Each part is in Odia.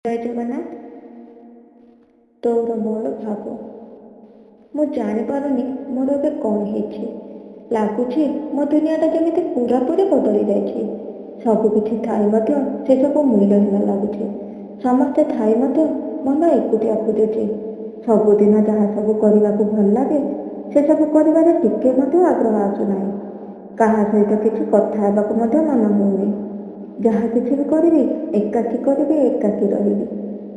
ଜୟ ଜଗନ୍ନାଥ। ତୋର ମୋର ଭାବ। ମୁଁ ଜାଣିପାରୁନି ମୋର ଏବେ କ'ଣ ହେଇଛି। ଲାଗୁଛି ମୋ ଦୁନିଆଟା ଯେମିତି ପୁରାପୁରି ବଦଳି ଯାଇଛି। ସବୁକିଛି ଥାଇ ମଧ୍ୟ ସେସବୁ ମୂଲ୍ୟହୀନ ଲାଗୁଛି। ସମସ୍ତେ ଥାଇ ମଧ୍ୟ ମନ ଏକୁଟିଆ ଖୋଜୁଛି। ସବୁଦିନ ଯାହା ସବୁ କରିବାକୁ ଭଲ ଲାଗେ ସେସବୁ କରିବାରେ ଟିକେ ମଧ୍ୟ ଆଗ୍ରହ ଆସୁନାହିଁ। କାହା ସହିତ କିଛି କଥା ହେବାକୁ ମଧ୍ୟ ମନ ହେଉନି। ଯାହା କିଛି ବି କରିବି ଏକାକୀ କରିବି, ଏକାକୀ ରହିବି।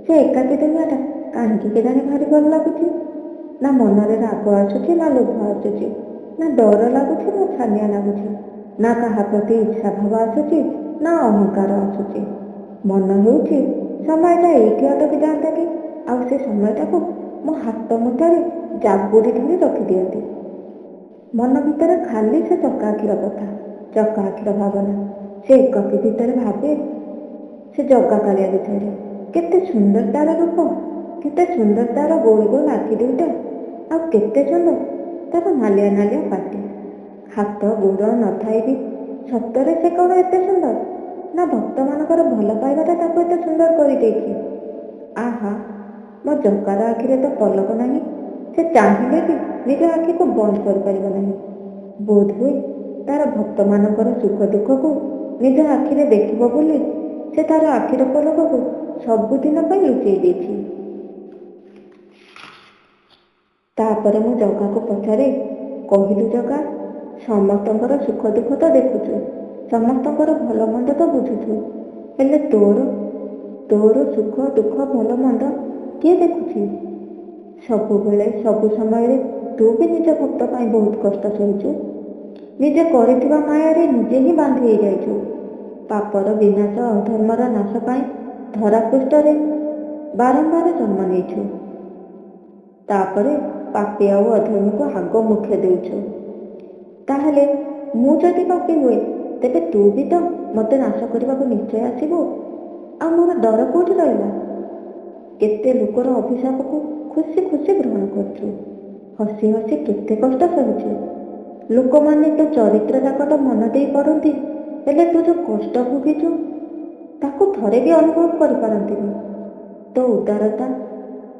ସେ ଏକାକୀ ଦୁନିଆଟା କାହିଁକି କେଜାଣି ଭାରି ଭଲ ଲାଗୁଛି। ନା ମନରେ ରାଗ ଆସୁଛି, ନା ଲୋଭ ଆସୁଛି, ନା ଡର ଲାଗୁଛି, ନା ଛାନିଆ ଲାଗୁଛି, ନା କାହା ପ୍ରତି ଇଚ୍ଛା ଭାବ ଆସୁଛି, ନା ଅହଙ୍କାର ଆସୁଛି। ମନ ହେଉଛି ସମୟଟା ଏଇଠି ଅଟକି ଯାଆନ୍ତା କି, ଆଉ ସେ ସମୟଟାକୁ ମୋ ହାତ ମୁଠାରେ ଜାବୁଡ଼ି ଧରି ରଖିଦିଅନ୍ତି। ମନ ଭିତରେ ଖାଲି ସେ ଚକା ଆଖିର କଥା, ଚକା ଆଖିର ଭାବନା। ସେ ଏକାକୀ ଭିତରେ ଭାବେ ସେ ଜଗା କାଳିଆ ବିଷୟରେ। କେତେ ସୁନ୍ଦର ତାର ରୂପ, କେତେ ସୁନ୍ଦର ତାର ଗୋଲ ଗୋଲ ଆଖି ଦୁଇଟା, ଆଉ କେତେ ସୁନ୍ଦର ତାର ନାଲିଆ ନାଲିଆ ପାଟି। ହାତ ଗୋଡ଼ ନଥାଇ ବି ସତରେ ସେ କ'ଣ ଏତେ ସୁନ୍ଦର? ନା ଭକ୍ତମାନଙ୍କର ଭଲ ପାଇବାଟା ତାକୁ ଏତେ ସୁନ୍ଦର କରିଦେଇଛି? ଆହା, ମୋ ଜଗାର ଆଖିରେ ତ ପଲକ ନାହିଁ। ସେ ଚାହିଁଲେ ବି ନିଜ ଆଖିକୁ ବନ୍ଦ କରିପାରିବ ନାହିଁ। ବୋଧହୁଏ ତାର ଭକ୍ତମାନଙ୍କର ସୁଖ ଦୁଃଖକୁ ନିଜ ଆଖିରେ ଦେଖିବ ବୋଲି ସେ ତାର ଆଖିର ପଲକକୁ ସବୁଦିନ ପାଇଁ ଲୁଚେଇ ଦେଇଛି। ତାପରେ ମୁଁ ଜଗାକୁ ପଚାରେ, କହିଲୁ ଜଗା, ସମସ୍ତଙ୍କର ସୁଖ ଦୁଃଖ ତ ଦେଖୁଛୁ, ସମସ୍ତଙ୍କର ଭଲ ମନ୍ଦ ତ ବୁଝୁଛୁ, ହେଲେ ତୋର ସୁଖ ଦୁଃଖ ଭଲ ମନ୍ଦ କିଏ ଦେଖୁଛି? ସବୁବେଳେ ସବୁ ସମୟରେ ତୁ ବି ନିଜ ଭକ୍ତ ପାଇଁ ବହୁତ କଷ୍ଟ ସହିଛୁ। ନିଜେ କରିଥିବା ମାୟାରେ ନିଜେ ହିଁ ବାନ୍ଧି ହେଇଯାଇଛୁ। ପାପର ବିନାଶ, ଅଧର୍ମର ନାଶ ପାଇଁ ଧରାପୃଷ୍ଠରେ ବାରମ୍ବାର ଜନ୍ମ ନେଇଛୁ। ତାପରେ ପାପୀ ଆଉ ଅଧର୍ମୀକୁ ଆଗ ମୁଖ୍ୟ ଦେଉଛୁ। ତାହେଲେ ମୁଁ ଯଦି ପାପୀ ହୁଏ ତେବେ ତୁ ବି ତ ମୋତେ ନାଶ କରିବାକୁ ନିଶ୍ଚୟ ଆସିବୁ। ଆଉ ମୋର ଡର କୋଉଠି ରହିଲା? କେତେ ଲୋକର ଅଭିଶାପକୁ ଖୁସି ଖୁସି ଗ୍ରହଣ କରୁଛୁ। ହସି ହସି କେତେ କଷ୍ଟ ସହୁଛୁ। ଲୋକମାନେ ତୋ ଚରିତ୍ର ଯାକଟା ମନ ଦେଇ ପଢ଼ନ୍ତି, ହେଲେ ତୁ ଯେଉଁ କଷ୍ଟ ଭୋଗିଛୁ ତାକୁ ଥରେ ବି ଅନୁଭବ କରିପାରନ୍ତିନି। ତୋ ଉଦାରତା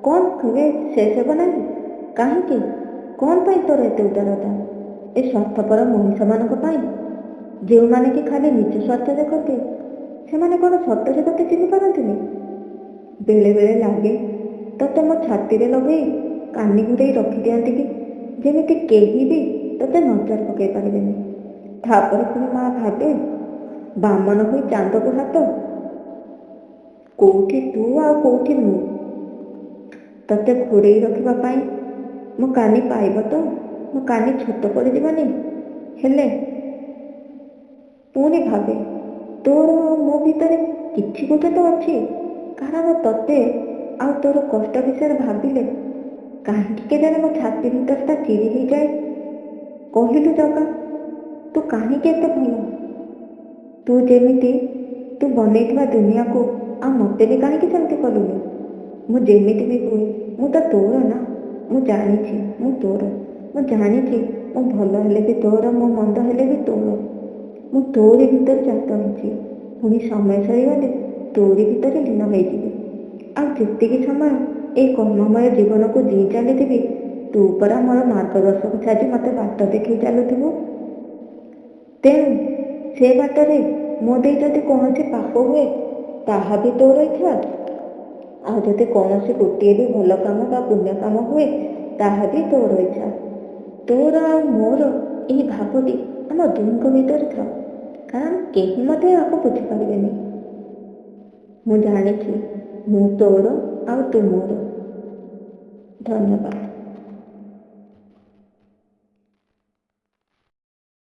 କ'ଣ କେବେ ଶେଷ ହେବ ନାହିଁ? କାହିଁକି? କ'ଣ ପାଇଁ ତୋର ଏତେ ଉଦାରତା? ଏ ସ୍ୱାର୍ଥପର ମଣିଷମାନଙ୍କ ପାଇଁ, ଯେଉଁମାନେ କି ଖାଲି ନିଜ ସ୍ୱାର୍ଥ ଦେଖନ୍ତି। ସେମାନେ କ'ଣ ସତରେ ତୋତେ ଚିହ୍ନି ପାରନ୍ତିନି? ବେଳେ ବେଳେ ଲାଗେ ତୋତେ ମୋ ଛାତିରେ ଲଗେଇ କାନି ଘୁରେଇ ରଖିଦିଅନ୍ତି କି, ଯେମିତି କେହି ବି ତୋତେ ନଜର ପକାଇ ପାରିବେନି। ତାପରେ ପୁଣି ମା ଭାବେ, ବାମନ ହୋଇ ଚାନ୍ଦକୁ ହାତ, କୋଉଠି ତୁ ଆଉ କୋଉଠି ମୁଁ। ତୋତେ ଘୋଡ଼େଇ ରଖିବା ପାଇଁ ମୋ କାନି ପାଇବ ତ? ମୋ କାନି ଛୋଟ ପଡ଼ିଯିବନି? ହେଲେ ପୁଣି ଭାବେ ତୋର ଆଉ ମୋ ଭିତରେ କିଛି ଗୋଟେ ତ ଅଛି। କାରଣ ତୋତେ ଆଉ ତୋର କଷ୍ଟ ବିଷୟରେ ଭାବିଲେ କାହିଁକି କେଜାଣି ମୋ ଛାତି ଭିତରଟା ଚିରି ହେଇଯାଏ। କହିଲୁ ଜଗା, ତୁ କାହିଁକି ଏତେ ଭଲ? ତୁ ଯେମିତି ତୁ ବନେଇଥିବା ଦୁନିଆକୁ ଆଉ ମୋତେ ବି କାହିଁକି ସେମିତି କଲୁନି? ମୁଁ ଯେମିତି ବି ହୁଏ ମୁଁ ତ ତୋର ନା। ମୁଁ ଜାଣିଛି ମୁଁ ତୋର। ମୁଁ ଜାଣିଛି ମୁଁ ଭଲ ହେଲେ ବି ତୋର, ମୁଁ ମନ୍ଦ ହେଲେ ବି ତୋର। ମୁଁ ତୋରି ଭିତରେ ଜାତ ହେଇଛି। ପୁଣି ସମୟ ସରିଗଲେ ତୋରି ଭିତରେ ଲୀନ ହେଇଯିବି। ଆଉ ଯେତିକି ସମୟ ଏଇ କର୍ମମୟ ଜୀବନକୁ ଜିଇ ଚାଲିଥିବି, ତୁ ପରା ମୋର ମାର୍ଗଦର୍ଶକ ସାଜି ମୋତେ ବାଟ ଦେଖେଇ ଚାଲୁଥିବୁ। ତେଣୁ ସେ ବାଟରେ ମୋ ଦେଇ ଯଦି କୌଣସି ପାପ ହୁଏ ତାହା ବି ତୋର ଇଚ୍ଛା। ଆଉ ଯଦି କୌଣସି ଗୋଟିଏ ବି ଭଲ କାମ ବା ପୁଣ୍ୟ କାମ ହୁଏ ତାହା ବି ତୋର ଇଚ୍ଛା। ତୋର ଆଉ ମୋର ଏହି ଭାବଟି ଆମ ଦୁହିଁଙ୍କ ଭିତରେ ଥାଉ, କାରଣ କେହି ମଧ୍ୟ ଏହାକୁ ବୁଝିପାରିବେନି। ମୁଁ ଜାଣିଛି ମୁଁ ତୋର ଆଉ ତୁ ମୋର। ଧନ୍ୟବାଦ।